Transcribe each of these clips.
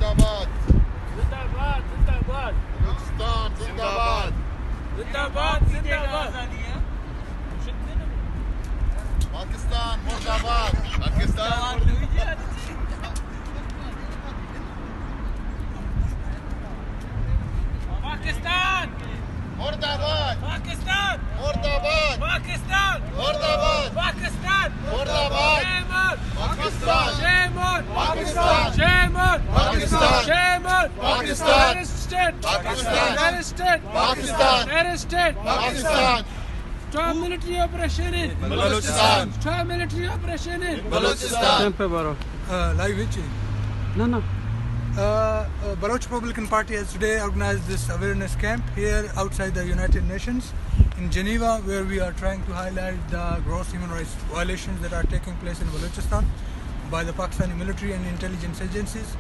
जिंदाबाद जिंदाबाद जिंदाबाद बलूचिस्तान जिंदाबाद जिंदाबाद जिंदाबाद पाकिस्तान मुर्दाबाद पाकिस्तान पाकिस्तान मुर्दाबाद पाकिस्तान मुर्दाबाद पाकिस्तान मुर्दाबाद पाकिस्तान मुर्दाबाद Pakistan Shemon Pakistan Shemon Pakistan. Shemon Pakistan. Arrested Pakistan. Arrested Pakistan. Arrested Pakistan Stop military operation in Balochistan Stop military operation in Balochistan Live which? No. Baloch Republican Party has today organized this awareness camp here outside the United Nations in Geneva, where we are trying to highlight the gross human rights violations that are taking place in Balochistan by the Pakistani military and intelligence agencies,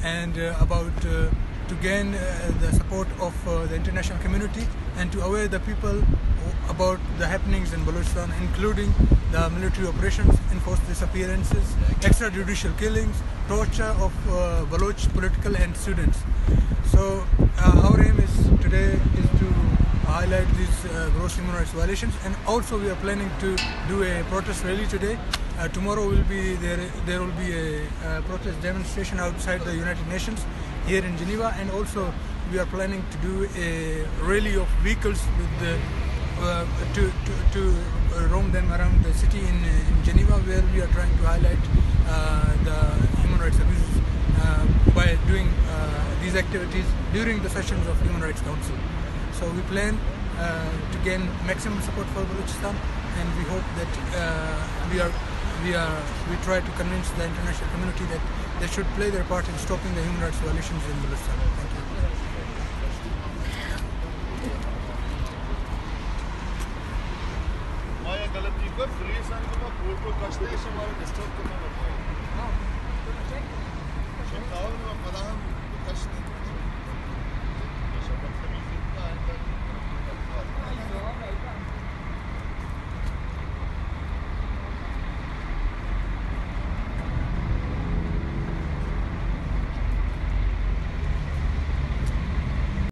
and to gain the support of the international community and to aware the people about the happenings in Balochistan, including the military operations, enforced disappearances, extrajudicial killings, torture of Baloch political and students. So our aim is today is to highlight these gross human rights violations, and also we are planning to do a protest rally today. Tomorrow will be there will be a protest demonstration outside the United Nations here in Geneva, and also we are planning to do a rally of vehicles with the to roam them around the city in Geneva, where we are trying to highlight the human rights abuses by doing these activities during the sessions of Human Rights Council. So we plan to gain maximum support for Balochistan, and we hope that we try to convince the international community that they should play their part in stopping the human rights violations in Balochistan. Thank you. गलती कर police को court को कष्ट है हमारा disturb करना